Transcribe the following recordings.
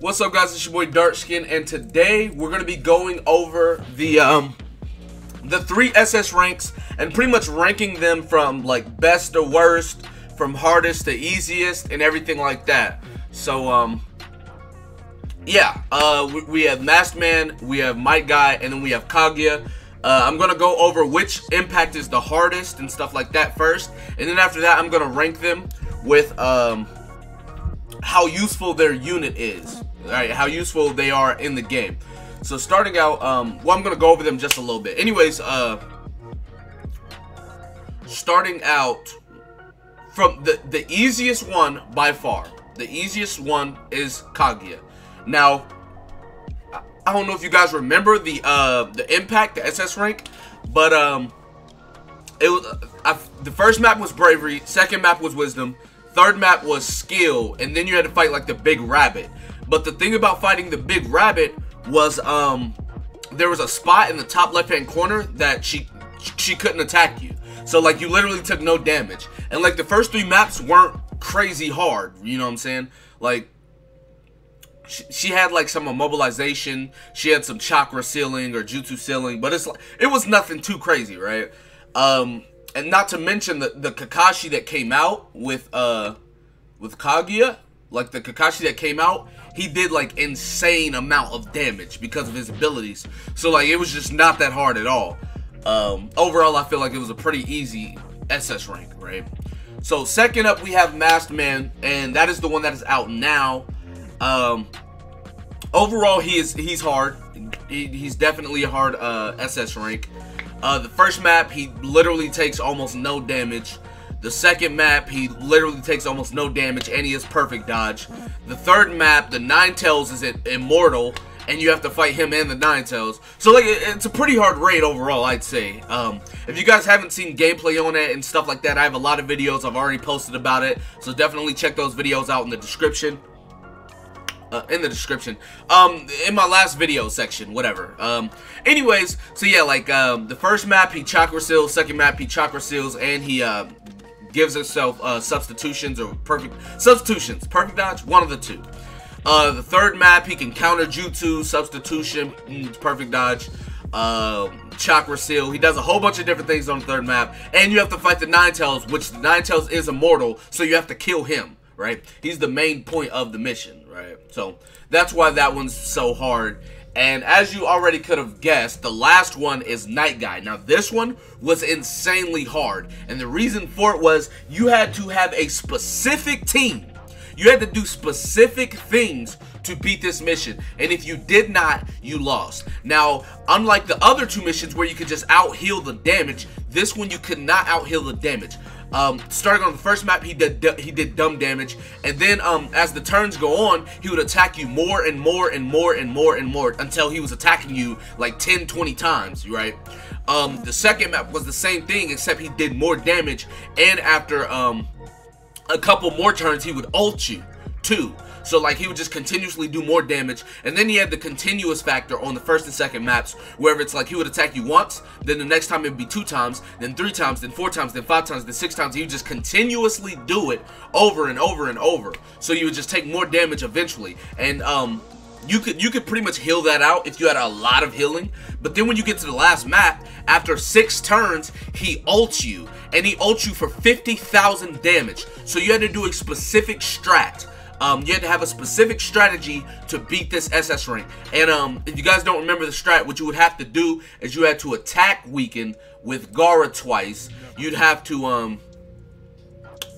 What's up, guys? It's your boy Darkskin, and today we're gonna be going over the 3 SS ranks and pretty much ranking them from like best to worst, from hardest to easiest, and everything like that. So we have Masked Man, we have Might Guy, and then we have Kaguya. I'm gonna go over which impact is the hardest and stuff like that first, and then after that I'm gonna rank them with how useful their unit is. Alright, how useful they are in the game. So starting out, I'm gonna go over them just a little bit. Anyways, starting out from the easiest one by far. The easiest one is Kaguya. Now, I don't know if you guys remember the impact, the SS rank, but the first map was Bravery, second map was Wisdom, third map was Skill, and then you had to fight like the Big Rabbit. But the thing about fighting the Big Rabbit was there was a spot in the top left hand corner that she couldn't attack you. So like you literally took no damage. And like the first 3 maps weren't crazy hard, you know what I'm saying? Like she had like some immobilization, she had some chakra sealing or jutsu sealing, but it was nothing too crazy, right? And not to mention the Kakashi that came out with Kaguya, like the Kakashi that came out, he did like insane amount of damage because of his abilities. So like it was just not that hard at all. Overall, I feel like it was a pretty easy SS rank, right? So second up, we have Masked Man, and that is the one that is out now. Overall, he's hard. He's definitely a hard SS rank. The first map, he literally takes almost no damage. The second map, he literally takes almost no damage, and he has perfect dodge. The third map, the Ninetales is immortal, and you have to fight him and the Ninetales. So like, it's a pretty hard raid overall, I'd say. If you guys haven't seen gameplay on it and stuff like that, I have a lot of videos I've already posted about it. So definitely check those videos out in the description. In my last video section, whatever. Anyways, so yeah, like the first map he chakra seals, second map he chakra seals, and he gives himself substitutions or perfect dodge, one of the two. The third map he can counter jutsu, substitution, perfect dodge, chakra seal. He does a whole bunch of different things on the third map, and you have to fight the Ninetales, which the Ninetales is immortal, so you have to kill him, right? He's the main point of the mission, right? So that's why that one's so hard. And as you already could have guessed, the last one is Night Guy. Now this one was insanely hard, and the reason for it was you had to have a specific team. You had to do specific things to beat this mission, and if you did not, you lost. Now, unlike the other 2 missions where you could just out-heal the damage, this one you could not out-heal the damage. Starting on the first map, he did dumb damage, and then as the turns go on, he would attack you more and more and more and more and more until he was attacking you like 10-20 times, right? The second map was the same thing, except he did more damage, and after a couple more turns, he would ult you too. So like he would just continuously do more damage, and then he had the continuous factor on the first and second maps, where it's like he would attack you once, then the next time it would be 2 times, then 3 times, then 4 times, then 5 times, then 6 times. He would just continuously do it over and over and over. So you would just take more damage eventually, and you could pretty much heal that out if you had a lot of healing. But then when you get to the last map, after 6 turns, he ults you, and he ults you for 50,000 damage. So you had to do a specific strat. You had to have a specific strategy to beat this SS rank. And if you guys don't remember the strat, what you would have to do is you had to attack weaken with Gaara twice. You'd have to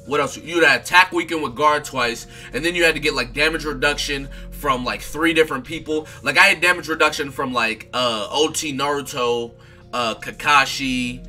what else? You'd attack weaken with Gaara twice, and then you had to get like damage reduction from like 3 different people. Like I had damage reduction from like OT Naruto, Kakashi,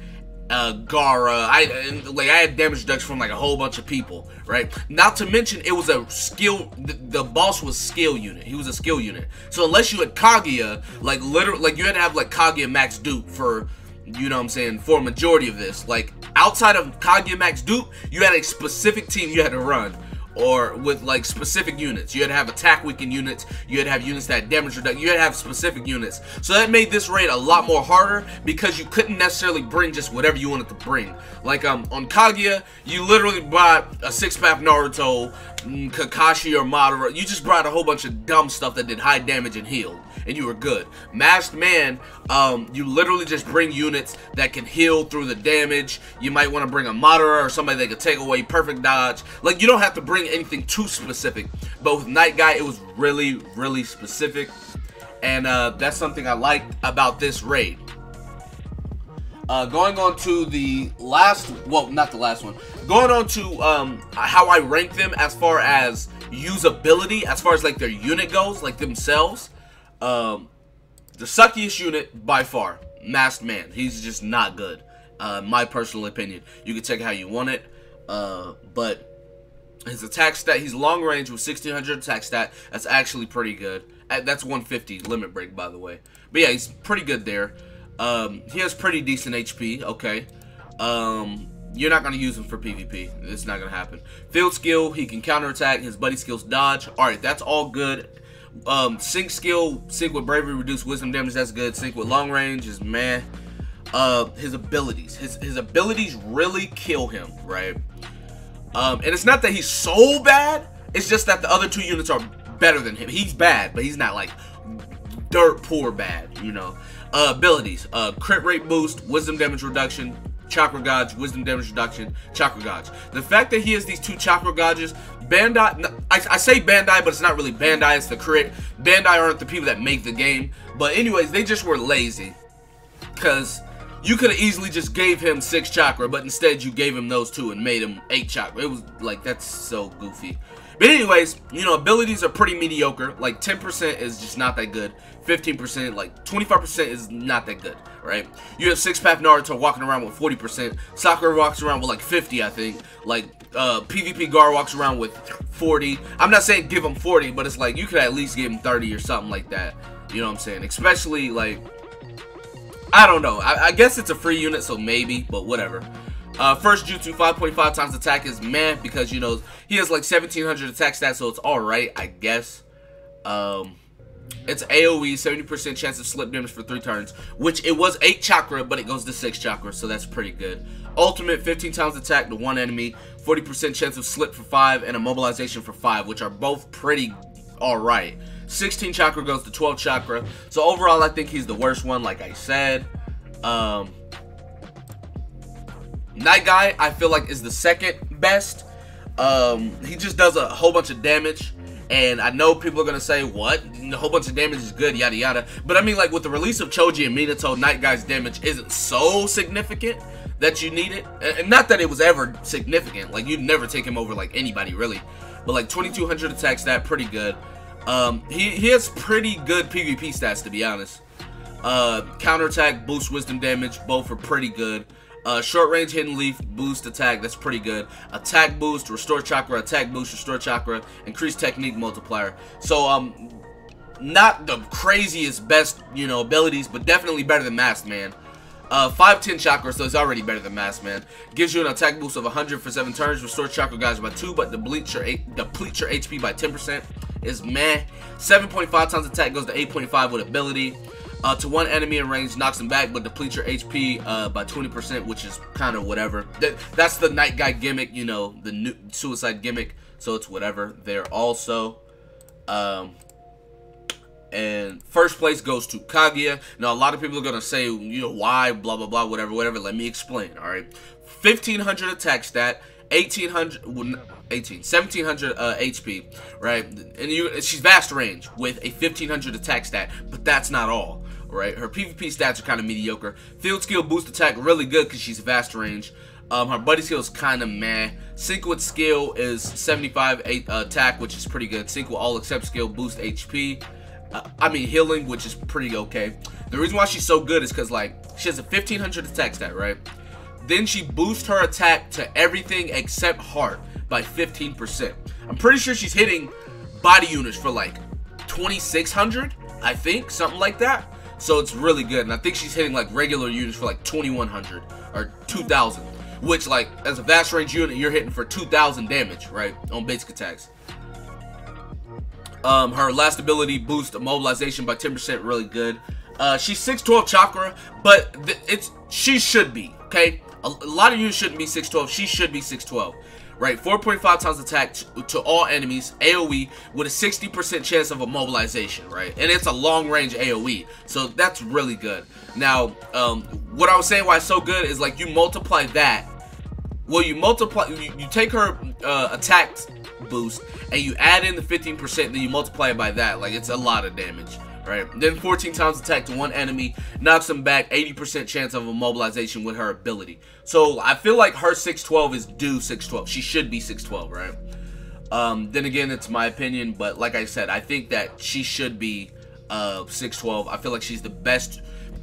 Gaara. I had damage reduction from like a whole bunch of people, right? Not to mention it was a skill. The boss was skill unit. He was a skill unit. So unless you had Kaguya, like literally, like you had to have like Kaguya max dupe for, you know what I'm saying, for a majority of this. Like outside of Kaguya max dupe, you had a specific team you had to run. or with like specific units. You had to have attack weakened units, you had to have units that damage reduction, you had to have specific units. So that made this raid a lot more harder because you couldn't necessarily bring just whatever you wanted to bring. Like on Kaguya, you literally bought a 6-pack Naruto Kakashi or Madara. You just brought a whole bunch of dumb stuff that did high damage and healed, and you were good. Masked Man, you literally just bring units that can heal through the damage. You might want to bring a Madara or somebody that can take away perfect dodge. Like, you don't have to bring anything too specific. But with Night Guy, it was really, really specific. And that's something I liked about this raid. Going on to the last, well, not the last one. Going on to how I rank them as far as usability, as far as like their unit goes, like themselves. The suckiest unit by far, Masked Man. He's just not good. My personal opinion. You can take it how you want it. But his attack stat, he's long range with 1600 attack stat. That's actually pretty good. That's 150 limit break, by the way. But yeah, he's pretty good there. He has pretty decent HP, okay. You're not going to use him for PvP. It's not going to happen. Field skill, he can counterattack. His buddy skills dodge. Alright, that's all good. Sync skill, sync with bravery, reduce wisdom damage, that's good. Sync with long range is meh. His abilities. His abilities really kill him, right? And it's not that he's so bad. It's just that the other two units are better than him. He's bad, but he's not like dirt poor bad, you know. Abilities, crit rate boost, wisdom damage reduction, chakra gauge, wisdom damage reduction, chakra gauge. The fact that he has these two chakra gauges, Bandai, I say Bandai, but it's not really Bandai, it's the crit. Bandai aren't the people that make the game. But anyways, they just were lazy. Because you could have easily just gave him 6 chakra, but instead you gave him those 2 and made him 8 chakra. It was like, that's so goofy. But anyways, you know, abilities are pretty mediocre. Like 10% is just not that good. 15%, like 25% is not that good, right? You have 6-pack Naruto walking around with 40%. Sakura walks around with like 50, I think. Like PvP Gar walks around with 40. I'm not saying give him 40, but it's like you could at least give him 30 or something like that. You know what I'm saying? Especially like, I don't know. I guess it's a free unit, so maybe, but whatever. First jutsu, 5.5 times attack is meh, because, you know, he has like 1700 attack stats, so it's alright, I guess. It's AoE, 70% chance of slip damage for 3 turns, which it was 8 chakra, but it goes to 6 chakra, so that's pretty good. Ultimate, 15 times attack to 1 enemy, 40% chance of slip for 5, and immobilization for 5, which are both pretty alright. 16 chakra goes to 12 chakra, so overall I think he's the worst one, like I said. Night Guy, I feel like, is the second best. He just does a whole bunch of damage, and I know people are gonna say, what? A whole bunch of damage is good, yada yada. But I mean, like, with the release of Choji and Minato, Night Guy's damage isn't so significant that you need it. And not that it was ever significant. Like, you'd never take him over, like, anybody, really. But, like, 2200 attack stat, pretty good. He has pretty good PvP stats, to be honest. Counterattack, boost wisdom damage, both are pretty good. Short range hidden leaf, boost attack, that's pretty good. Attack boost, restore chakra, attack boost, restore chakra, increase technique multiplier. So, not the craziest best, you know, abilities, but definitely better than Masked Man. 510 chakra, so it's already better than Masked Man. Gives you an attack boost of 100 for 7 turns, restore chakra guys by 2, but depletes your HP by 10%. Is meh. 7.5 times attack goes to 8.5 with ability. To 1 enemy in range, knocks them back, but depletes your HP by 20%, which is kind of whatever. That's the Night Guy gimmick, you know, the new suicide gimmick, so it's whatever there also. And first place goes to Kaguya. Now, a lot of people are going to say, you know, why, blah, blah, blah, whatever, whatever. Let me explain, all right? 1500 attack stat, 1700 HP, right? And she's vast range with a 1500 attack stat, but that's not all, right? Her PvP stats are kind of mediocre. Field skill boost attack really good because she's vast range. Her buddy skill is kind of meh. Sync with skill is 75 attack, which is pretty good. Sync with all except skill boost HP. I mean healing, which is pretty okay. The reason why she's so good is because, like, she has a 1500 attack stat, right? Then she boosts her attack to everything except heart by 15%. I'm pretty sure she's hitting body units for like 2600, I think, something like that. So it's really good. And I think she's hitting like regular units for like 2100 or 2000, which, like, as a vast range unit, you're hitting for 2000 damage, right, on basic attacks. Her last ability, boost immobilization by 10%, really good. She's 612 chakra, but she should be, okay? A lot of you shouldn't be 612. She should be 612, right? 4.5 times attack to all enemies, AoE, with a 60% chance of immobilization, right? And it's a long-range AoE, so that's really good. Now, what I was saying why it's so good is, like, you multiply that. Well, you take her attack boost, and you add in the 15%, then you multiply it by that. Like, it's a lot of damage. Right, then 14 times attack to one enemy, knocks them back, 80% chance of immobilization with her ability. So I feel like her 612 is due 612. She should be 612, right? Then again, it's my opinion, but like I said, I think that she should be 612. I feel like she's the best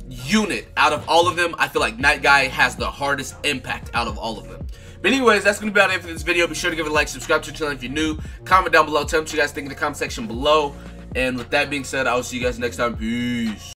unit out of all of them. I feel like Night Guy has the hardest impact out of all of them. But anyways, that's going to be about it for this video. Be sure to give it a like, subscribe to the channel if you're new, comment down below, tell me what you guys think in the comment section below. And with that being said, I will see you guys next time. Peace.